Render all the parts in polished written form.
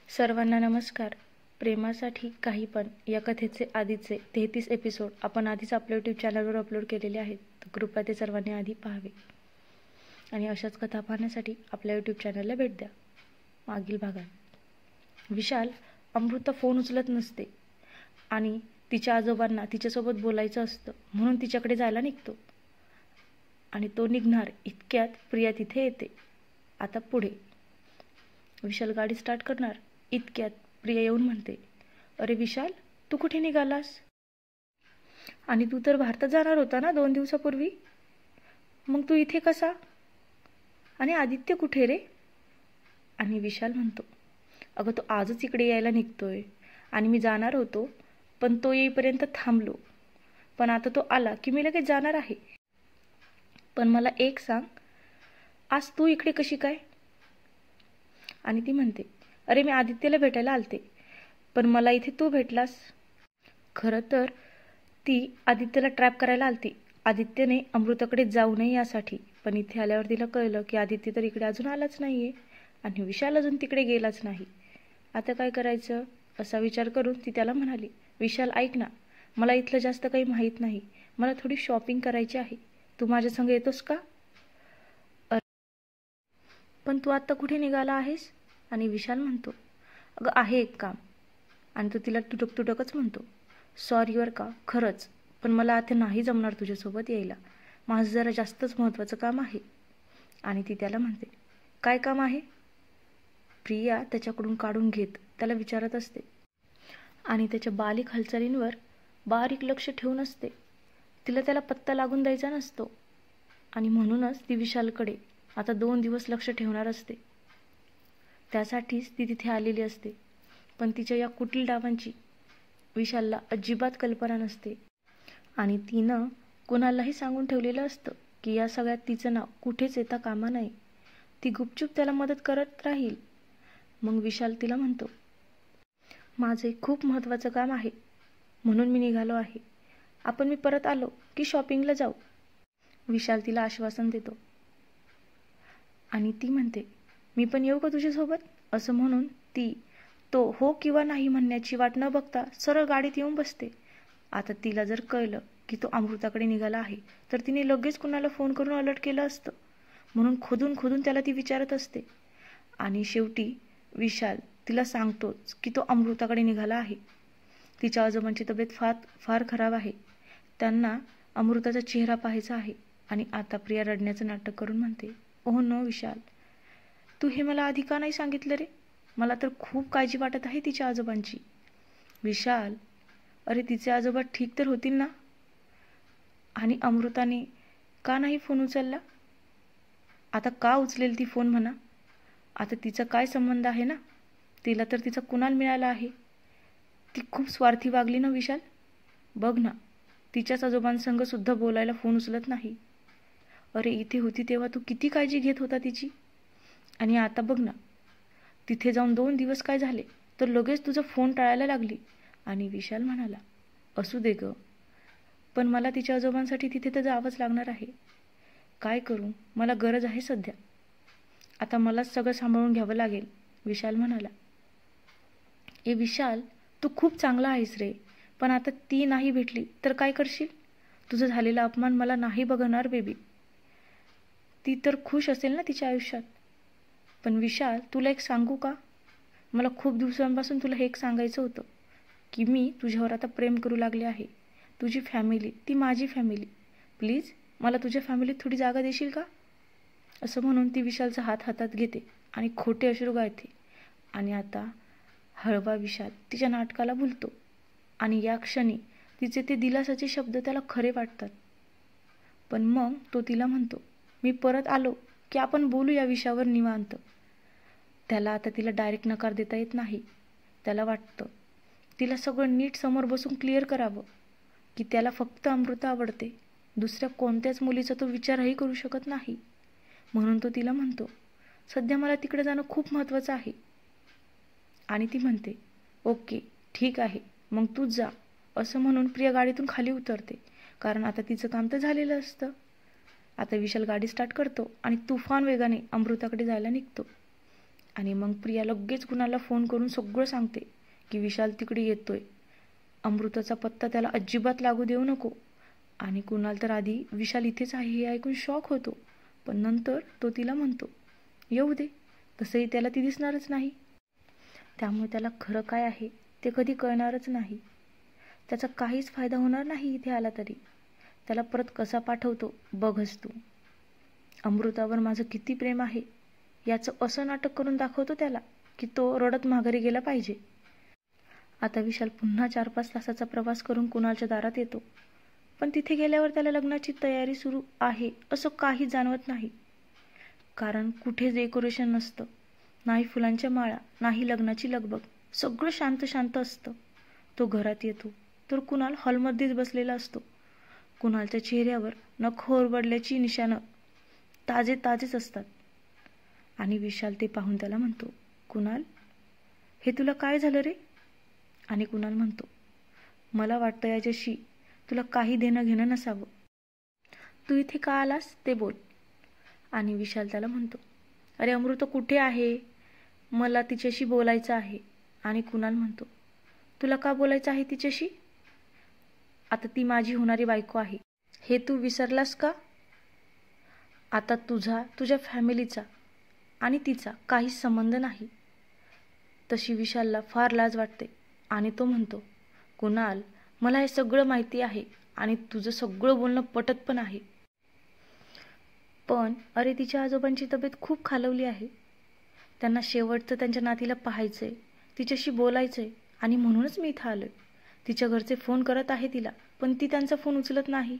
सर्वांना नमस्कार. प्रेमासाठी काही पण या कथेचे आधीचे 33 एपिसोड आपण आधीच आपल्या यूट्यूब चॅनलवर अपलोड केलेले आहेत. तर कृपया ते सर्वांनी आधी पाहावे आणि अशाच कथा पाहण्यासाठी आपल्या यूट्यूब चॅनलला भेट द्या. मागील भागात विशाल अमृता फोन उचलत नसते आणि तिच्या आजोबांना तिच्यासोबत बोलायचं असतं म्हणून तिच्याकडे जायला निघतो आणि तो निघणार इतक्यात प्रिया तिथे येते. आता पुढे विशाल गाडी स्टार्ट करणार इतक्यात प्रिया येऊन म्हणते, अरे विशाल, तू कुठे निघालास? आणि तू तर भारतात जाणार होता ना 2 दिवसापूर्वी, मग तू इथे कसा? आणि आदित्य कुठे रे? आणि विशाल म्हणतो, अगं तो आजच इकडे यायला निघतोय आणि मी जाणार होतो पण तो येईपर्यंत थांबलो, पण आता तो आला की मी लगेच जाणार आहे. पण मला एक सांग, आज तू इकडे कशी काय? आणि ती म्हणते, अरे मी आदित्यला भेटायला आलते पण मला इथे तू भेटलास. खरं तर ती आदित्यला ट्रॅप करायला आलती, आदित्यने अमृताकडे जाऊ नये यासाठी. पण इथे आल्यावर तिला कळलं की आदित्य तर इकडे अजून आलाच नाहीये आणि विशाल अजून तिकडे गेलाच नाही. आता काय करायचं असा विचार करून ती त्याला म्हणाली, विशाल ऐक ना, मला इथलं जास्त काही माहीत नाही, मला थोडी शॉपिंग करायची आहे, तू माझ्या संग येतोस का? पण तू आत्ता कुठे निघाला आहेस? आणि विशाल म्हणतो, अगं आहे एक काम. आणि तो तिला तुटक तुटकच म्हणतो, सॉरी वर का, खरंच, पण मला आता नाही जमणार तुझ्यासोबत यायला, माझं जरा जास्तच महत्त्वाचं काम आहे. आणि ती त्याला म्हणते, काय काम आहे? प्रिया त्याच्याकडून काढून घेत त्याला विचारत असते आणि त्याच्या बारीक हालचालींवर बारीक लक्ष ठेवून असते. तिला त्याला पत्ता लागून द्यायचा नसतो आणि म्हणूनच ती विशालकडे आता 2 दिवस लक्ष ठेवणार असते. त्यासाठीच ती तिथे आलेली असते. पण तिच्या या कुटील डावांची विशालला अजिबात कल्पना नसते आणि तिनं कोणालाही सांगून ठेवलेलं असतं की या सगळ्यात तिचं नाव कुठेच येता कामा नये. ती गुपचूप त्याला मदत करत राहील. मग विशाल तिला म्हणतो, माझं एक खूप महत्त्वाचं काम आहे म्हणून मी निघालो आहे, आपण मी परत आलो की शॉपिंगला जाऊ. विशाल तिला आश्वासन देतो आणि ती म्हणते, मी पण येऊ का तुझ्यासोबत? असं म्हणून ती तो हो किंवा नाही म्हणण्याची वाट न बघता सरळ गाडीत येऊन बसते. आता तिला जर कळलं की तो अमृताकडे निघाला आहे तर तिने लगेच कुणाला फोन करून अलर्ट केलं असतं, म्हणून खोदून खोदून त्याला ती विचारत असते. आणि शेवटी विशाल तिला सांगतोच की तो अमृताकडे निघाला आहे. तिच्या आजोबांची तब्येत फार खराब आहे, त्यांना अमृताचा चेहरा पाहायचा आहे. आणि आता प्रिया रडण्याचं नाटक करून म्हणते, ओह नो विशाल, तू हे मला आधी का नाही सांगितलं रे? मला तर खूप काळजी वाटत आहे तिच्या आजोबांची. विशाल, अरे तिचे आजोबा ठीक तर होतील ना? आणि अमृताने का नाही फोन उचलला? आता का उचलेल ती फोन म्हणा? आता तिचा काय संबंध आहे ना? तिला तर तिचा कुणाल मिळाला आहे. ती खूप स्वार्थी वागली ना विशाल. बघ ना, तिच्याच आजोबांसंग सुद्धा बोलायला फोन उचलत नाही. अरे इथे होती तेव्हा तू किती काळजी घेत होता तिची, आणि आता बघ ना, तिथे जाऊन 2 दिवस काय झाले तर लगेच तुझा फोन टाळायला लागली. आणि विशाल म्हणाला, असू दे ग, पण मला तिच्या आजोबांसाठी तिथे तर जावंच लागणार आहे. काय करू, मला गरज आहे सध्या, आता मलाच सगळं सांभाळून घ्यावं लागेल. विशाल म्हणाला, ए विशाल, तू खूप चांगला आहेस रे, पण आता ती नाही भेटली तर काय करशील? तुझं झालेला अपमान मला नाही बघणार बेबी. ती तर खुश असेल ना तिच्या आयुष्यात. पण विशाल, तुला एक सांगू का? मला खूप दिवसांपासून तुला हे एक सांगायचं होतं की मी तुझ्यावर आता प्रेम करू लागले आहे. तुझी फॅमिली ती माझी फॅमिली, प्लीज मला तुझ्या फॅमिलीत थोडी जागा देशील का? असं म्हणून ती विशालचा हात हातात घेते आणि खोटे अश्रू गाळते. आणि आता हळवा विशाल तिच्या नाटकाला भुलतो आणि या क्षणी तिचे ते दिलासाचे शब्द त्याला खरे वाटतात. पण मग तो तिला म्हणतो, मी परत आलो की आपण बोलू या विषयावर निवांत. त्याला आता तिला डायरेक्ट नकार देता येत नाही. त्याला वाटतं तिला सगळं नीट समोर बसून क्लिअर करावं की त्याला फक्त अमृता आवडते, दुसऱ्या कोणत्याच मुलीचा तो विचारही करू शकत नाही. म्हणून तो तिला म्हणतो, सध्या मला तिकडे जाणं खूप महत्त्वाचं आहे. आणि ती म्हणते, ओके ठीक आहे, मग तूच जा. असं म्हणून प्रिया गाडीतून खाली उतरते, कारण आता तिचं काम तर झालेलं असतं. आता विशाल गाडी स्टार्ट करतो आणि तुफान वेगाने अमृताकडे जायला निघतो. आणि मग प्रिया लगेच कुणालला फोन करून सगळं सांगते की विशाल तिकडे येतोय, अमृताचा पत्ता त्याला अजिबात लागू देऊ नको. आणि कुणाल तर आधी विशाल इथेच आहे हे ऐकून शॉक होतो, पण नंतर तो तिला म्हणतो येऊ दे, तसंही त्याला ती दिसणारच नाही, त्यामुळे त्याला खरं काय आहे ते कधी कळणारच नाही. त्याचा काहीच फायदा होणार नाही इथे आला तरी. त्याला परत कसा पाठवतो बघच तू. अमृतावर माझं किती प्रेम आहे याचं असं नाटक करून दाखवतो त्याला की तो रडत माघारी गेला पाहिजे. आता विशाल पुन्हा 4-5 तासाचा प्रवास करून कुणालच्या दारात येतो, पण तिथे गेल्यावर त्याला लग्नाची तयारी सुरू आहे असं काही जाणवत नाही. कारण कुठे डेकोरेशन नसतं, नाही फुलांच्या माळा, नाही लग्नाची लगबग, सगळं शांत शांत असतं. तो घरात येतो तर कुणाल हॉलमध्येच बसलेला असतो. कुणालच्या चेहऱ्यावर नख ओरबडल्याची निशाणं ताजेच असतात. आणि विशाल ते पाहून त्याला म्हणतो, कुणाल, हे तुला काय झालं रे? आणि कुणाल म्हणतो, मला वाटतं याच्याशी तुला काही देणं घेणं नसावं. तू इथे का आलास ते बोल. आणि विशाल त्याला म्हणतो, अरे अमृता कुठे आहे? मला तिच्याशी बोलायचं आहे. आणि कुणाल म्हणतो, तुला का बोलायचं आहे तिच्याशी? आता ती माझी होणारी बायको आहे, हे तू विसरलास का? आता तुझ्या फॅमिलीचा आणि तिचा काहीच संबंध नाही. तशी विशालला फार लाज वाटते आणि तो म्हणतो, कुणाल, मला हे सगळं माहिती आहे आणि तुझं सगळं बोलणं पटत पण आहे. पण अरे तिच्या आजोबांची तब्येत खूप खालवली आहे. त्यांना शेवटचं त्यांच्या नातीला पाहायचंय, तिच्याशी बोलायचंय आणि म्हणूनच मी इथं आलोय. तिच्या घरचे फोन करत आहे तिला, पण ती त्यांचा फोन उचलत नाही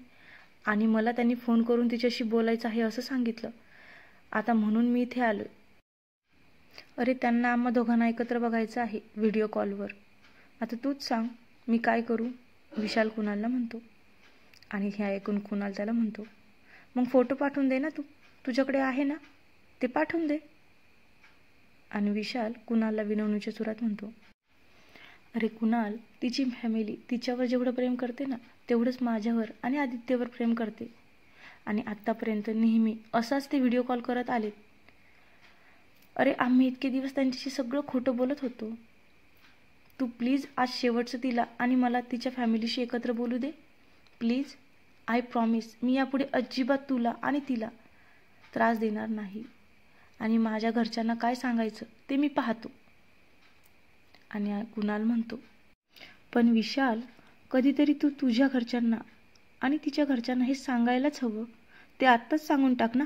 आणि मला त्यांनी फोन करून तिच्याशी बोलायचं आहे असं सांगितलं. आता म्हणून मी इथे आलोय. अरे त्यांना आम्हा दोघांना एकत्र बघायचं आहे व्हिडिओ कॉलवर. आता तूच सांग मी काय करू? विशाल कुणालला म्हणतो. आणि हे ऐकून कुणाल त्याला म्हणतो, मग फोटो पाठवून दे ना, तुझ्याकडे आहे ना, ते पाठवून दे. आणि विशाल कुणालला विनवणीच्या सुरात म्हणतो, अरे कुणाल, तिची फॅमिली तिच्यावर जेवढं प्रेम करते ना तेवढंच माझ्यावर आणि आदित्यवर प्रेम करते. आणि आत्तापर्यंत नेहमी असाच ते व्हिडिओ कॉल करत आलेत. अरे आम्ही इतके दिवस त्यांच्याशी सगळं खोटं बोलत होतो. तू प्लीज आज शेवटचं तिला आणि मला तिच्या फॅमिलीशी एकत्र बोलू दे प्लीज. आय प्रॉमिस, मी यापुढे अजिबात तुला आणि तिला त्रास देणार नाही. आणि माझ्या घरच्यांना काय सांगायचं ते मी पाहतो. आणि कुणाल म्हणतो, पण विशाल, कधीतरी तू तुझ्या घरच्यांना आणि तिच्या घरच्यांना हे सांगायलाच हवं. ते आत्ताच सांगून टाक ना.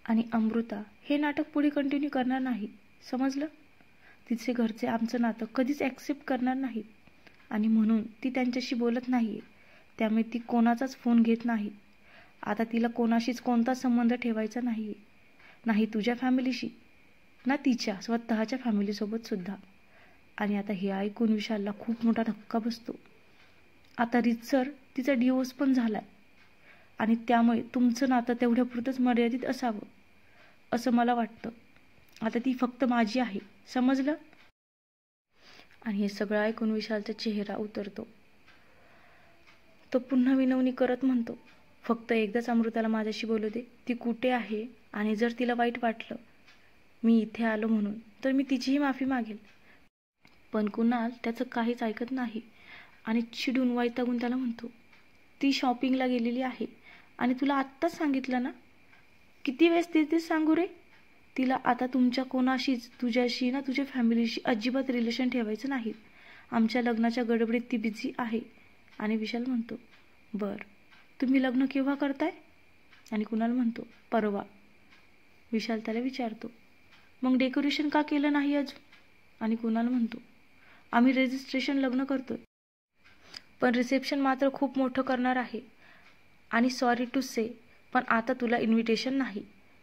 आणि अमृता हे नाटक पुढे कंटिन्यू करणार नाही, समजलं? तिचे घरचे आमचं नातं कधीच ॲक्सेप्ट करणार नाहीत आणि म्हणून ती त्यांच्याशी बोलत नाहीये. त्यामुळे ती कोणाचाच फोन घेत नाही. आता तिला कोणाशीच कोणताच संबंध ठेवायचा नाहीये, नाही तुझ्या फॅमिलीशी ना तिच्या स्वतःच्या फॅमिलीसोबत सुद्धा. आणि आता हे ऐकून विशालला खूप मोठा धक्का बसतो. आता रीतसर तिचा डिवोर्स पण झालाय आणि त्यामुळे तुमचं नातं तेवढ्यापुरतंच मर्यादित असावं असं मला वाटतं. आता ती फक्त माझी आहे, समजलं? आणि हे सगळं ऐकून विशालचा चेहरा उतरतो. तो पुन्हा विनवणी करत म्हणतो, फक्त एकदाच अमृताला माझ्याशी बोलू दे. ती कुठे आहे आणि जर तिला वाईट वाटलं मी इथे आलो म्हणून तर मी तिचीही माफी मागेल. पण कुणाल त्याचं काहीच ऐकत नाही आणि चिडून वैतागून त्याला म्हणतो, ती शॉपिंगला गेलेली आहे आणि तुला आत्ताच सांगितलं ना, किती वेळेस तेच सांगू रे? तिला आता तुमच्या कोणाशीच, तुझ्याशी ना तुझ्या फॅमिलीशी अजिबात रिलेशन ठेवायचं नाही. आमच्या लग्नाच्या गडबडीत ती बिझी आहे. आणि विशाल म्हणतो, बर तुम्ही लग्न केव्हा करताय? आणि कुणाल म्हणतो, परवा. विशाल त्याला विचारतो, मग डेकोरेशन का केलं नाही अजून? आणि कुणाल म्हणतो, आम्ही रजिस्ट्रेशन लग्न करतोय, पण रिसेप्शन मात्र खूप मोठं करणार आहे. आणि सॉरी टू से, पण आता तुला इन्व्हिटेशन नाही,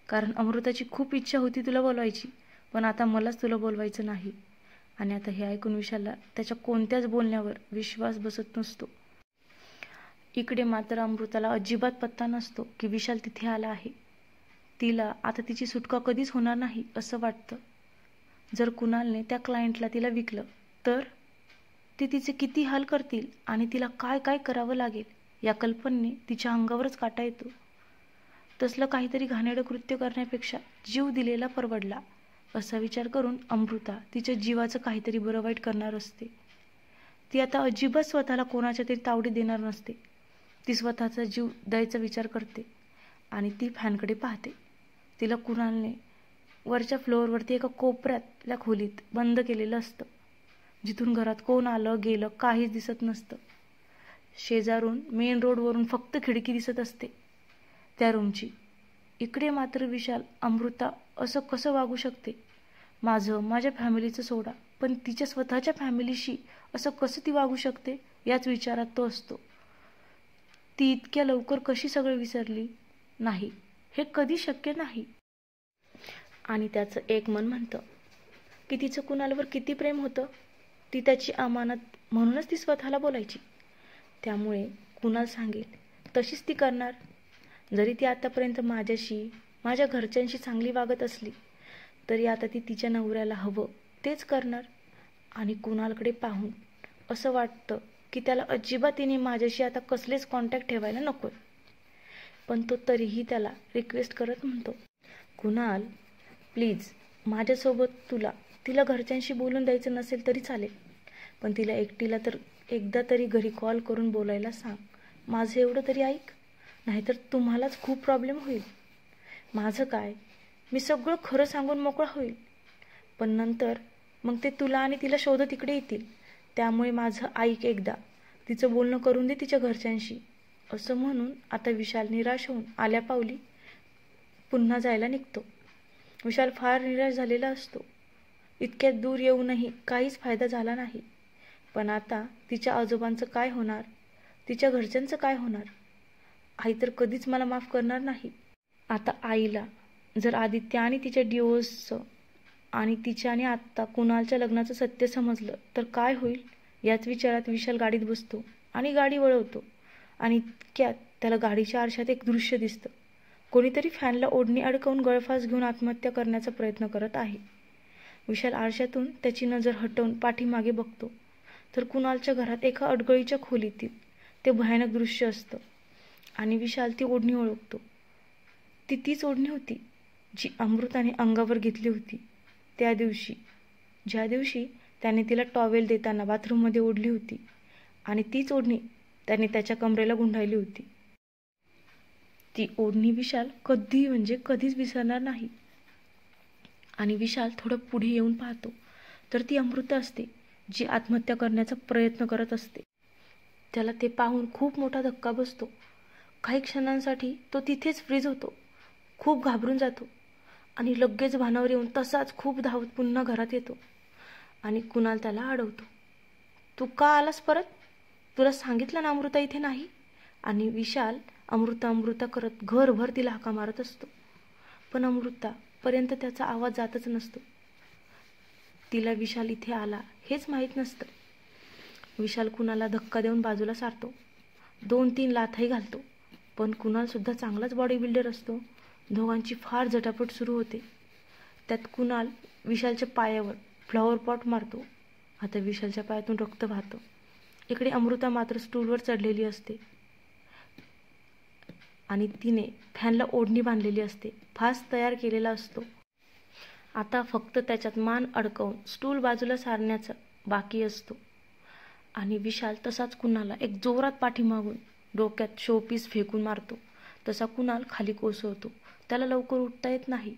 कारण अमृताची खूप इच्छा होती तुला बोलवायची, पण आता मलाच तुला बोलवायचं नाही. आणि आता हे ऐकून विशालला त्याच्या कोणत्याच बोलण्यावर विश्वास बसत नसतो. इकडे मात्र अमृताला अजिबात पत्ता नसतो की विशाल तिथे आला आहे. तिला आता तिची सुटका कधीच होणार नाही असं वाटतं. जर कुणालने त्या क्लायंटला तिला विकलं तर ते तिचे किती हाल करतील आणि तिला काय काय करावं लागेल या कल्पनेने तिच्या अंगावरच काटा येतो. तसलं काहीतरी घाणेरडं कृत्य करण्यापेक्षा जीव दिलेला परवडला असा विचार करून अमृता तिच्या जीवाचं काहीतरी बरं वाईट करणार असते. ती आता अजिबात स्वतःला कोणाच्या तरी तावडीत देणार नसते. ती स्वतःचा जीव द्यायचा विचार करते आणि ती फॅनकडे पाहते. तिला कुणालने वरच्या फ्लोअरवरती एका कोपऱ्यातल्या खोलीत बंद केलेलं असतं, जिथून घरात कोण आलं गेलं काहीच दिसत नसतं. शेजारून मेन रोडवरून फक्त खिडकी दिसत असते त्या रूमची. इकडे मात्र विशाल अमृता असं कसं वागू शकते? माझ्या फॅमिलीचं सोडा, पण तिच्या स्वतःच्या फॅमिलीशी असं कसं ती वागू शकते याच विचारात तो असतो. ती इतक्या लवकर कशी सगळं विसरली? नाही, हे कधी शक्य नाही. आणि त्याचं एक मन म्हणतं की तिचं कुणालवर किती प्रेम होतं. ती त्याची अमानत म्हणूनच ती स्वतःला बोलायची. त्यामुळे कुणाल सांगेल तशीच ती करणार. जरी ती आतापर्यंत माझ्याशी माझ्या घरच्यांशी चांगली वागत असली तरी आता ती तिच्या नवऱ्याला हवं तेच करणार. आणि कुणालकडे पाहून असं वाटतं की त्याला अजिबात तिने माझ्याशी आता कसलेच कॉन्टॅक्ट ठेवायला नको. पण तो तरीही त्याला रिक्वेस्ट करत म्हणतो, कुणाल प्लीज, माझ्यासोबत तिला घरच्यांशी बोलून द्यायचं नसेल तरी चालेल, पण तिला एकटीला तर एकदा तरी घरी कॉल करून बोलायला सांग. माझं एवढं तरी ऐक, नाहीतर तुम्हालाच खूप प्रॉब्लेम होईल. माझं काय, मी सगळं खरं सांगून मोकळा होईल, पण नंतर मग ते तुला आणि तिला शोधत इकडे येतील. त्यामुळे माझं ऐक एकदा, तिचं बोलणं करून दे तिच्या घरच्यांशी. असं म्हणून आता विशाल निराश होऊन आल्या पावली पुन्हा जायला निघतो. विशाल फार निराश झालेला असतो. इतक्यात दूर येऊनही काहीच फायदा झाला नाही. पण आता तिच्या आजोबांचं काय होणार? तिच्या घरच्यांचं काय होणार? आई तर कधीच मला माफ करणार नाही. आता आईला जर आदित्य आणि तिच्या डिवोर्सचं आणि तिच्या आणि आत्ता कुणालच्या लग्नाचं सत्य समजलं तर काय होईल? याच विचारात विशाल गाडीत बसतो आणि गाडी वळवतो. आणि इतक्यात त्याला गाडीच्या आरशात एक दृश्य दिसतं. कोणीतरी फॅनला ओढणी अडकवून गळफास घेऊन आत्महत्या करण्याचा प्रयत्न करत आहे. विशाल आरशातून त्याची नजर हटवून पाठीमागे बघतो तर कुणालच्या घरात एका अडगळीच्या खोलीतील ते भयानक दृश्य असतं. आणि विशाल ती ओढणी ओळखतो. ती तीच ओढणी होती जी अमृताने अंगावर घेतली होती त्या दिवशी, ज्या दिवशी त्याने तिला टॉवेल देताना बाथरूममध्ये ओढली होती. आणि तीच ओढणी त्याने त्याच्या कमरेला गुंडाळली होती. ती ओढणी विशाल कधीच विसरणार नाही. आणि विशाल थोडं पुढे येऊन पाहतो तर ती अमृता असते जी आत्महत्या करण्याचा प्रयत्न करत असते. त्याला ते पाहून खूप मोठा धक्का बसतो. काही क्षणांसाठी तो तिथेच फ्रीज होतो, खूप घाबरून जातो आणि लगेच भानावर येऊन तसाच खूप धावत पुन्हा घरात येतो. आणि कुणाल त्याला अडवतो, तू का आलास परत? तुला सांगितलं ना अमृता इथे नाही. आणि विशाल अमृता करत घरभर तिला हाका मारत असतो, पण अमृतापर्यंत त्याचा आवाज जातच नसतो. तिला विशाल इथे आला हेच माहीत नसतं. विशाल कुणाला धक्का देऊन बाजूला सारतो, 2-3 लाथही घालतो. पण कुणाल सुद्धा चांगलाच बॉडी बिल्डर असतो. दोघांची फार झटापट सुरू होते. त्यात कुणाल विशालच्या पायावर फ्लॉवर पॉट मारतो. आता विशालच्या पायातून रक्त वाहतं. इकडे अमृता मात्र स्टूलवर चढलेली असते आणि तिने फॅनला ओढणी बांधलेली असते. फास तयार केलेला असतो. आता फक्त त्याच्यात मान अडकवून स्टूल बाजूला सारण्याचा बाकी असतो. आणि विशाल तसाच कुणाला एक जोरात पाठीमागून डोक्यात शोपीस फेकून मारतो. तसा कुणाल खाली कोसळतो. त्याला लवकर उठता येत नाही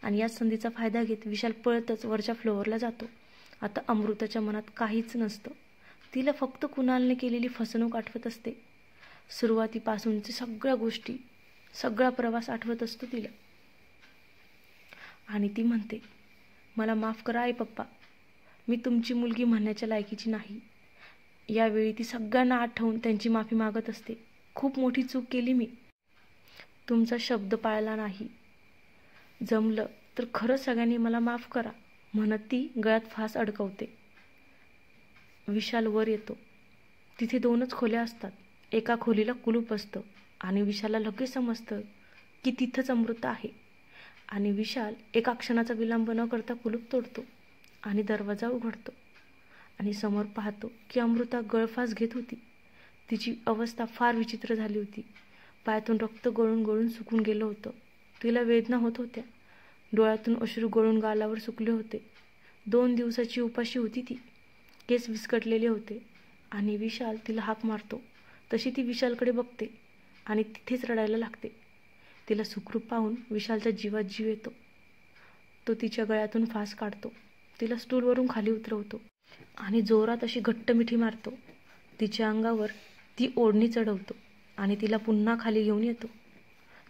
आणि या संधीचा फायदा घेत विशाल पळतच वरच्या फ्लोअरला जातो. आता अमृताच्या मनात काहीच नसतं. तिला फक्त कुणालने केलेली फसवणूक आठवत असते. सुरुवातीपासूनच्या सगळ्या गोष्टी, सगळा प्रवास आठवत असतो तिला. आणि ती म्हणते, मला माफ करा आई पप्पा, मी तुमची मुलगी म्हणण्याच्या लायकीची नाही. यावेळी ती सगळ्यांना आठवून त्यांची माफी मागत असते. खूप मोठी चूक केली मी, तुमचा शब्द पाळला नाही. जमलं तर खरंच सगळ्यांनी मला माफ करा म्हणत ती गळ्यात फास अडकवते. विशाल वर येतो. तिथे 2च खोल्या असतात. एका खोलीला कुलूप असतं आणि विशालला लगेच समजतं की तिथंच अमृता आहे. आणि विशाल एका क्षणाचा विलंब न करता कुलूप तोडतो आणि दरवाजा उघडतो आणि समोर पाहतो की अमृता गळफास घेत होती. तिची अवस्था फार विचित्र झाली होती. पायातून रक्त गळून गळून सुकून गेलं होतं. तिला वेदना होत होत्या. डोळ्यातून अश्रू गळून गालावर सुकले होते. 2 दिवसाची उपाशी होती ती. केस विस्कटलेले होते आणि विशाल तिला हाक मारतो तशी ती विशालकडे बघते आणि तिथेच रडायला लागते. तिला सुखरूप पाहून विशालच्या जीवात जीव येतो. तो तिच्या गळ्यातून फास काढतो, तिला स्टूलवरून खाली उतरवतो आणि जोरात अशी घट्ट मिठी मारतो. तिच्या अंगावर ती ओढणी चढवतो आणि तिला पुन्हा खाली घेऊन येतो.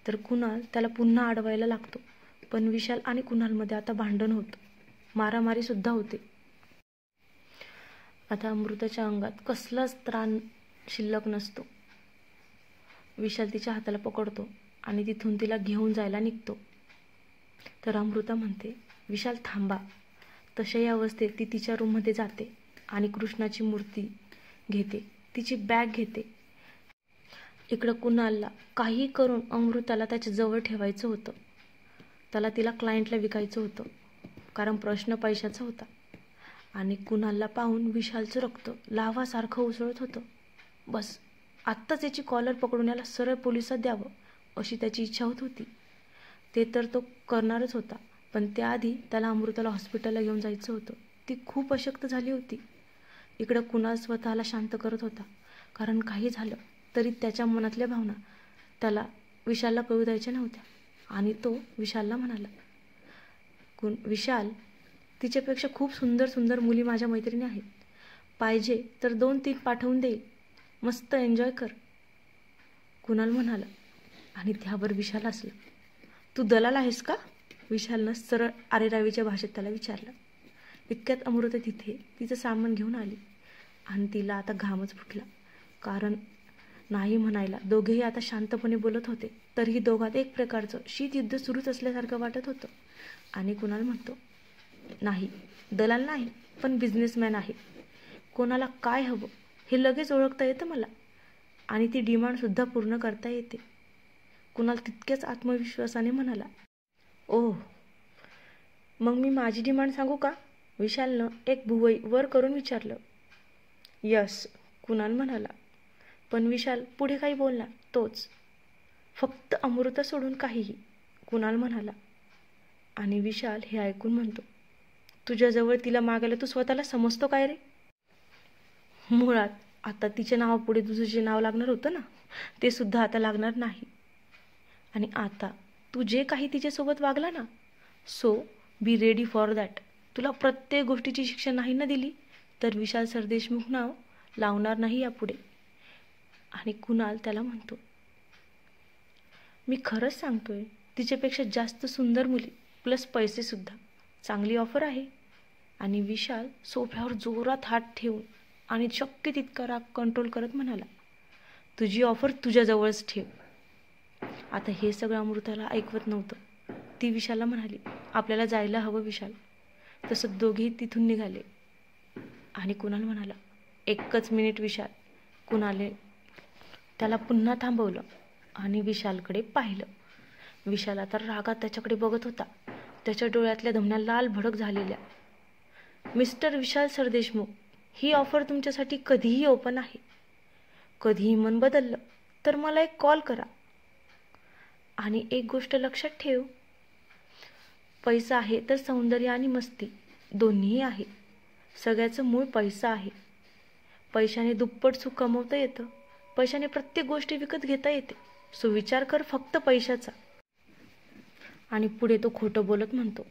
तर कुणाल त्याला पुन्हा अडवायला लागतो. पण विशाल आणि कुणालमध्ये आता भांडण होतं, मारामारीसुद्धा होते. आता अमृताच्या अंगात कसलाच त्राण शिल्लक नसतो. विशाल तिच्या हाताला पकडतो आणि तिथून तिला घेऊन जायला निघतो. तर अमृता म्हणते, विशाल थांबा. तशाही अवस्थेत ती तिच्या रूममध्ये जाते आणि कृष्णाची मूर्ती घेते, तिची बॅग घेते. इकडं कुणालला काही करून अमृताला त्याच्या जवळ ठेवायचं होतं. त्याला तिला क्लायंटला विकायचं होतं, कारण प्रश्न पैशाचा होता. आणि कुणालला पाहून विशालचं रक्त लाव्हासारखं उसळत होतं. बस आत्ताच याची कॉलर पकडून याला सरळ पोलिसात द्यावं अशी त्याची इच्छा होत होती. ते तर तो करणारच होता, पण त्याआधी त्याला अमृताला हॉस्पिटलला घेऊन जायचं होतं. ती खूप अशक्त झाली होती. इकडं कुणाल स्वतःला शांत करत होता, कारण काही झालं तरी त्याच्या मनातल्या भावना त्याला विशालला कळू द्यायच्या नव्हत्या. आणि तो विशालला म्हणाला, विशाल, तिच्यापेक्षा खूप सुंदर सुंदर मुली माझ्या मैत्रिणी आहेत. पाहिजे तर 2-3 पाठवून देईल, मस्त एन्जॉय कर. कुणाल म्हणाला आणि त्यावर विशाल हसला. तू दलाल आहेस का? विशालनं सरळ आरेरावीच्या भाषेत त्याला विचारलं. इतक्यात अमृता तिथे तिचं सामान घेऊन आली आणि तिला आता घामच फुटला, कारण नाही म्हणायला दोघेही आता शांतपणे बोलत होते. तरीही दोघात एक प्रकारचं शीतयुद्ध सुरूच असल्यासारखं वाटत होतं. आणि कुणाल म्हणतो, नाही, दलाल नाही, पण बिझनेसमॅन आहे. कोणाला काय हवं हे लगेच ओळखता येतं मला, आणि ती डिमांडसुद्धा पूर्ण करता येते. कुणाल तितक्याच आत्मविश्वासाने म्हणाला. ओह, मग मी माझी डिमांड सांगू का? विशालनं एक भुवई वर करून विचारलं. यस, कुणाल म्हणाला. पण विशाल पुढे काही बोलला तोच. फक्त अमृता सोडून काहीही, कुणाल म्हणाला. आणि विशाल हे ऐकून म्हणतो, तुझ्याजवळ तिला मागायला तू स्वतःला समजतो काय रे? मुळात आता तिच्या नावापुढे तुझं जे नाव लागणार होतं ना, ते सुद्धा आता लागणार नाही. आणि आता तू जे काही तिच्यासोबत वागला ना, so be ready for that. तुला प्रत्येक गोष्टीची शिक्षा नाही ना दिली तर विशाल सरदेशमुख नाव लावणार नाही यापुढे. आणि कुणाल त्याला म्हणतो, मी खरंच सांगतोय, तिच्यापेक्षा जास्त सुंदर मुली प्लस पैसेसुद्धा. चांगली ऑफर आहे. आणि विशाल सोफ्यावर जोरात हात ठेवून आणि शक्य तितका राग कंट्रोल करत म्हणाला, तुझी ऑफर तुझ्याजवळच ठेव. आता हे सगळं अमृताला ऐकवत नव्हतं. ती विशालला म्हणाली, आपल्याला जायला हवं विशाल. तसं दोघेही तिथून निघाले. आणि कुणाल म्हणाला, एकच मिनिट विशाल. कुणालने त्याला पुन्हा थांबवलं आणि विशालकडे पाहिलं. विशाल आता रागात त्याच्याकडे बघत होता, त्याच्या डोळ्यातल्या धमन्या लाल भडक झालेल्या. मिस्टर विशाल सरदेशमुख, ही ऑफर तुमच्यासाठी कधीही ओपन आहे. कधीही मन बदललं तर मला एक कॉल करा. आणि एक गोष्ट लक्षात ठेव, पैसा आहे तर सौंदर्य आणि मस्ती दोन्हीही आहे. सगळ्याचं मूळ पैसा आहे. पैशाने दुप्पट सुख कमवता येतं. पैशाने प्रत्येक गोष्ट विकत घेता येते. सो विचार कर फक्त पैशाचा. आणि पुढे तो खोटं बोलत म्हणतो,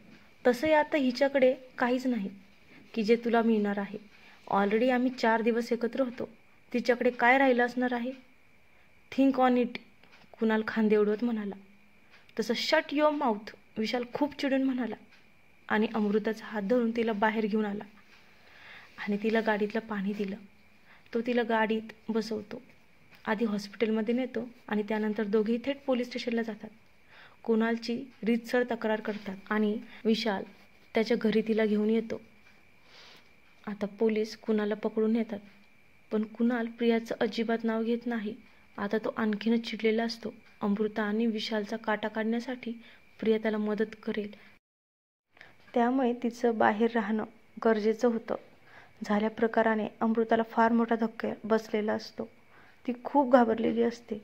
तसंही आता हिच्याकडे काहीच नाही की जे तुला मिळणार आहे. ऑलरेडी आम्ही 4 दिवस एकत्र होतो. तिच्याकडे काय राहिलं असणार आहे? थिंक ऑन इट, कुणाल खांदे उडवत म्हणाला. तसं शट युअर माउथ, विशाल खूप चिडून म्हणाला. आणि अमृताचा हात धरून तिला बाहेर घेऊन आला आणि तिला गाडीतलं पाणी दिलं. तो तिला गाडीत बसवतो, आधी हॉस्पिटलमध्ये नेतो आणि त्यानंतर दोघेही थेट पोलीस स्टेशनला जातात. कुणालची रीतसर तक्रार करतात आणि विशाल त्याच्या घरी तिला घेऊन येतो. आता पोलीस कुणालला पकडून नेतात, पण कुणाल प्रियाचं अजिबात नाव घेत नाही. आता तो आणखीनच चिडलेला असतो. अमृता आणि विशालचा काटा काढण्यासाठी प्रिया त्याला मदत करेल, त्यामुळे तिचं बाहेर राहणं गरजेचं होतं. झाल्या प्रकाराने अमृताला फार मोठा धक्का बसलेला असतो. ती खूप घाबरलेली असते.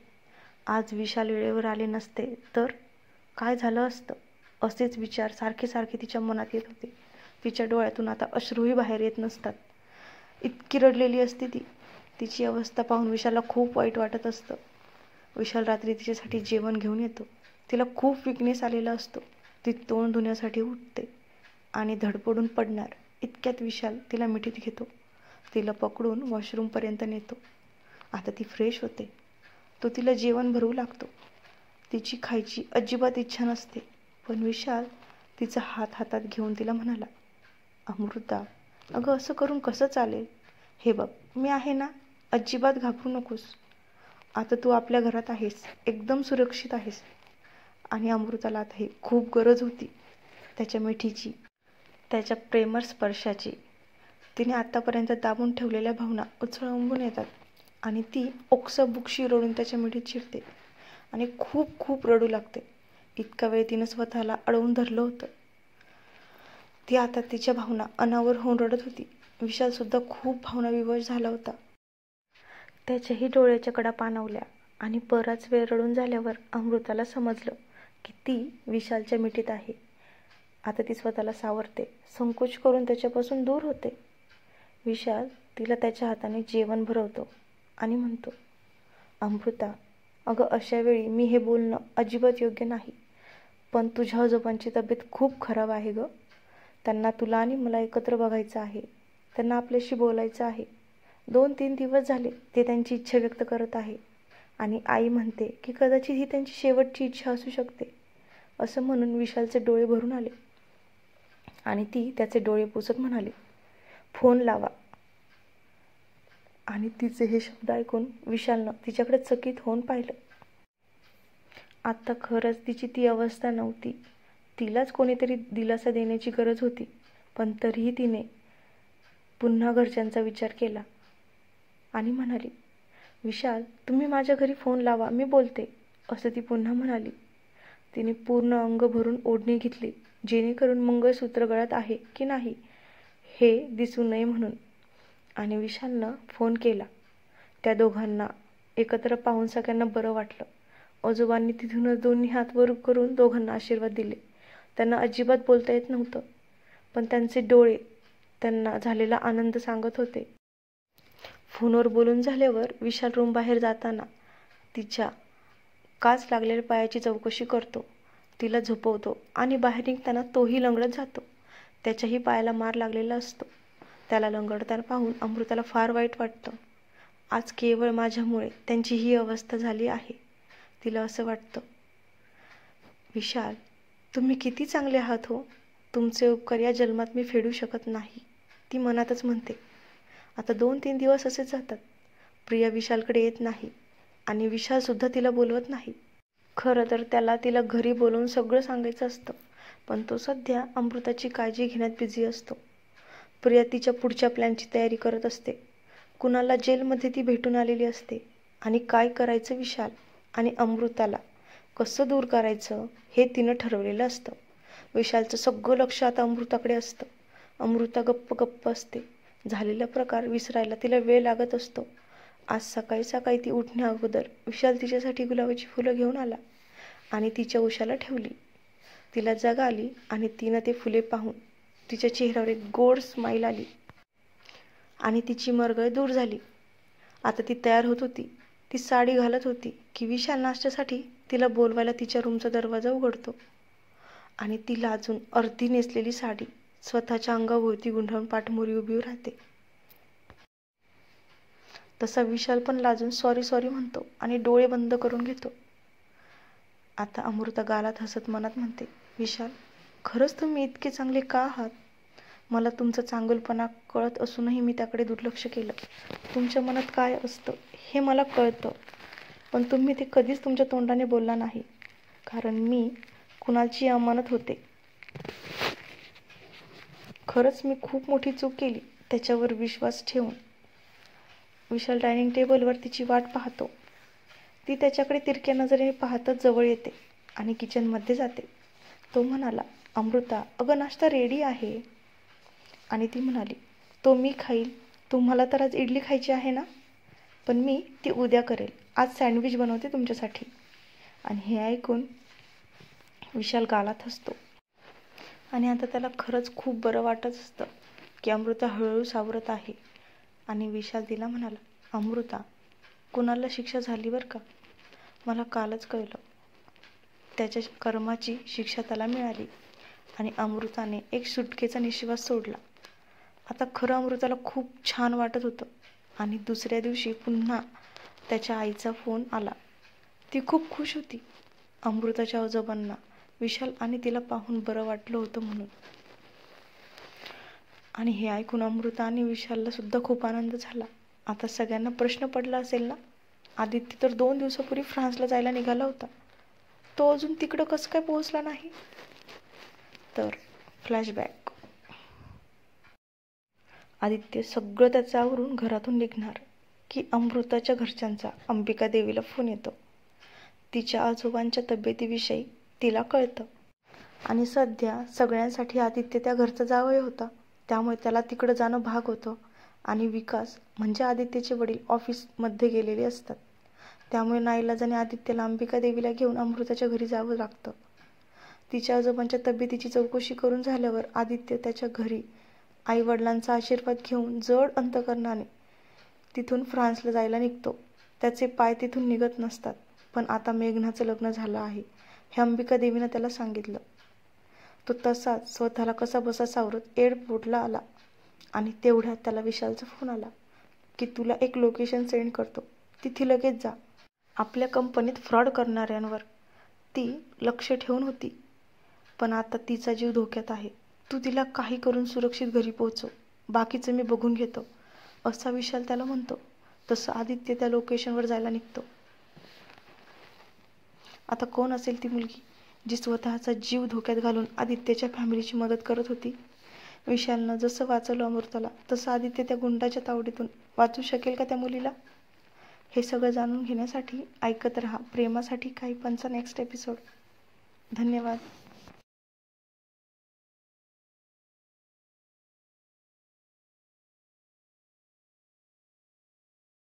आज विशाल वेळेवर आले नसते तर काय झालं असतं? असेच विचार सारखे सारखे तिच्या मनात येत होते. तिच्या डोळ्यातून आता अश्रूही बाहेर येत नसतात. इतकी रडलेली असते ती. तिची अवस्था पाहून विशालला खूप वाईट वाटत असतं. विशाल रात्री तिच्यासाठी जेवण घेऊन येतो. तिला खूप विकनेस आलेला असतो. ती तोंड धुण्यासाठी उठते आणि धडपडून पडणार इतक्यात विशाल तिला मिठीत घेतो. तिला पकडून वॉशरूमपर्यंत नेतो. आता ती फ्रेश होते. तो तिला जेवण भरवू लागतो. तिची खायची अजिबात इच्छा नसते, पण विशाल तिचा हात हातात घेऊन तिला म्हणाला, अमृता, अगं असं करून कसं चालेल? हे बघ, मी आहे ना, अजिबात घाबरू नकोस. आता तू आपल्या घरात आहेस, एकदम सुरक्षित आहेस. आणि अमृताला आता ही खूप गरज होती, त्याच्या मिठीची, त्याच्या प्रेमळ स्पर्शाची. तिने आतापर्यंत दाबून ठेवलेल्या भावना उचळंबून येतात आणि ती ओक्साबुक्शी रडून त्याच्या मिठीत शिरते आणि खूप खूप रडू लागते. इतका वेळ तिनं स्वतःला अडवून धरलं होतं. ती आता तिच्या भावना अनावर होऊन रडत होती. विशालसुद्धा खूप भावनाविवश झाला होता. त्याच्याही डोळ्याच्या कडा पाणावल्या आणि बराच वेळ रडून झाल्यावर अमृताला समजलं की ती विशालच्या मिठीत आहे. आता ती स्वतःला सावरते, संकोच करून त्याच्यापासून दूर होते. विशाल तिला त्याच्या हाताने जेवण भरवतो आणि म्हणतो, अमृता, अगं अशा वेळी मी हे बोलणं अजिबात योग्य नाही, पण तुझ्या आजोबांची तब्येत खूप खराब आहे गं. त्यांना तुला आणि मला एकत्र बघायचं आहे. त्यांना आपल्याशी बोलायचं आहे. 2-3 दिवस झाले ते त्यांची इच्छा व्यक्त करत आहे आणि आई म्हणते की कदाचित ही त्यांची शेवटची इच्छा असू शकते. असं म्हणून विशालचे डोळे भरून आले आणि ती त्याचे डोळे पुसत म्हणाली, फोन लावा. आणि तिचे हे शब्द ऐकून विशालनं तिच्याकडे चकित होऊन पाहिलं. आता खरंच तिची ती अवस्था नव्हती. तिलाच कोणीतरी दिलासा देण्याची गरज होती. पण तरीही तिने पुन्हा घरच्यांचा विचार केला आणि म्हणाली, विशाल, तुम्ही माझ्या घरी फोन लावा, मी बोलते, असं ती पुन्हा म्हणाली. तिने पूर्ण अंग भरून ओढणी घेतली, जेणेकरून मंगळसूत्र गळ्यात आहे की नाही हे दिसू नये म्हणून. आणि विशालनं फोन केला. त्या दोघांना एकत्र पाहून सगळ्यांना बरं वाटलं. आजोबांनी तिथूनच दोन्ही हात वर करून दोघांना आशीर्वाद दिले. त्यांना अजिबात बोलता येत नव्हतं, पण त्यांचे डोळे त्यांना झालेला आनंद सांगत होते. फोनवर बोलून झाल्यावर विशाल रूम बाहेर जाताना तिच्या काच लागलेल्या पायाची चौकशी करतो. तिला झोपवतो आणि बाहेर निघताना तोही लंगडत जातो. त्याच्याही पायाला मार लागलेला असतो. त्याला लंगडताना पाहून अमृताला फार वाईट वाटतं. आज केवळ माझ्यामुळे त्यांची ही अवस्था झाली आहे, तिला असं वाटतं. विशाल, तुम्ही किती चांगले आहात हो. तुमचे उपकार या जन्मात मी फेडू शकत नाही, ती मनातच म्हणते. आता 2-3 दिवस असेच जातात. प्रिया विशालकडे येत नाही आणि विशालसुद्धा तिला बोलवत नाही. खरं तर त्याला तिला घरी बोलवून सगळं सांगायचं असतं, पण तो सध्या अमृताची काळजी घेण्यात बिझी असतो. प्रिया तिच्या पुढच्या प्लॅनची तयारी करत असते. कुणाला जेलमध्ये ती भेटून आलेली असते आणि काय करायचं विशाल आणि अमृताला कसं दूर करायचं हे तिनं ठरवलेलं असतं. विशालचं सगळं लक्ष आता अमृताकडे असतं. अमृता गप्प गप्प असते. झालेला प्रकार विसरायला तिला वेळ लागत असतो. आज सकाळी सकाळी ती उठण्या अगोदर विशाल तिच्यासाठी गुलाबाची फुलं घेऊन आला आणि तिच्या उशाला ठेवली. तिला जाग आली आणि तिनं ते फुले पाहून तिच्या चेहऱ्यावर एक गोड स्माईल आली आणि तिची मरगळ दूर झाली. आता ती तयार होत होती. ती साडी घालत होती की विशाल नाश्त्यासाठी तिला बोलवायला तिच्या रूमचा दरवाजा उघडतो आणि ती लाजून अर्धी नेसलेली साडी स्वतःच्या अंगाभोवती गुंडाळून पाठमोरी उभी राहते. तसा विशाल पण लाजून सॉरी सॉरी म्हणतो आणि डोळे बंद करून घेतो. आता अमृता गालात हसत मनात म्हणते, विशाल, खरंच तुम्ही इतके चांगले का आहात? मला तुमचा चांगुलपणा कळत असूनही मी त्याकडे दुर्लक्ष केलं. तुमच्या मनात काय असतं हे मला कळतं, पण तुम्ही ते कधीच तुमच्या तोंडाने बोलला नाही, कारण मी कुणाची अमानत होते. खरंच मी खूप मोठी चूक केली त्याच्यावर विश्वास ठेवून. विशाल डायनिंग टेबलवर तिची वाट पाहतो. ती त्याच्याकडे तिरक्या नजरेने पाहतच जवळ येते आणि किचनमध्ये जाते. तो म्हणाला, अमृता, अगं नाश्ता रेडी आहे. आणि ती म्हणाली, तो मी खाईल. तुम्हाला तर आज इडली खायची आहे ना, पण मी ती उद्या करेल. आज सँडविच बनवते तुमच्यासाठी. आणि हे ऐकून विशाल गालात हसतो. आणि आता त्याला खरंच खूप बरं वाटत असतं की अमृता हळूहळू सावरत आहे. आणि विशाल तिला म्हणाला, अमृता, कुणाला शिक्षा झाली बरं का? मला कालच कळलं. त्याच्या कर्माची शिक्षा त्याला मिळाली. आणि अमृताने एक सुटकेचा निश्वास सोडला. आता खरं अमृताला खूप छान वाटत होतं. आणि दुसऱ्या दिवशी पुन्हा त्याच्या आईचा फोन आला. ती खूप खुश होती. अमृताच्या आजोबांना विशाल आणि तिला पाहून बरं वाटलं होतं म्हणून. आणि हे ऐकून अमृता आणि विशालला सुद्धा खूप आनंद झाला. आता सगळ्यांना प्रश्न पडला असेल ना, आदित्य तर 2 दिवसापूर्वी फ्रान्सला जायला निघाला होता. तो अजून तिकडं कसं काय पोहोचला नाही? तर फ्लॅशबॅक. आदित्य सगळं त्याचं आवरून घरातून निघणार की अमृताच्या घरच्यांचा अंबिका देवीला फोन येतो. तिच्या आजोबांच्या तब्येतीविषयी तिला कळतं. आणि सध्या सगळ्यांसाठी आदित्य त्या घरचा जावई होता. त्यामुळे त्याला तिकडं जाणं भाग होतं. आणि विकास म्हणजे आदित्यचे वडील ऑफिसमध्ये गेलेले असतात. त्यामुळे नाईलाजाने आदित्यला अंबिका देवीला घेऊन अमृताच्या घरी जावं लागतं. तिच्या आजोबांच्या तब्येतीची चौकशी करून झाल्यावर आदित्य त्याच्या घरी आईवडिलांचा आशीर्वाद घेऊन जड अंतकरणाने तिथून फ्रान्सला जायला निघतो. त्याचे पाय तिथून निघत नसतात. पण आता मेघनाचं लग्न झालं आहे हे अंबिका देवीनं त्याला सांगितलं. तो तसाच स्वतःला कसा बसा सावरत एअरपोर्टला आला. आणि तेवढ्यात त्याला विशालचा फोन आला की तुला एक लोकेशन सेंड करतो, तिथे लगेच जा. आपल्या कंपनीत फ्रॉड करणाऱ्यांवर ती लक्ष ठेवून होती. पण आता तिचा जीव धोक्यात आहे. तू तिला काही करून सुरक्षित घरी पोहोचव, बाकीचं मी बघून घेतो, असा विशाल त्याला म्हणतो. तसं आदित्य त्या लोकेशनवर जायला निघतो. आता कोण असेल ती मुलगी जी स्वतःचा जीव धोक्यात घालून आदित्यच्या फॅमिलीची मदत करत होती? विशालनं जसं वाचवलं अमृताला, तसं आदित्य त्या गुंडाच्या तावडीतून वाचू शकेल का त्या मुलीला? हे सगळं जाणून घेण्यासाठी ऐकत रहा प्रेमासाठी काही पंचा नेक्स्ट एपिसोड. धन्यवाद.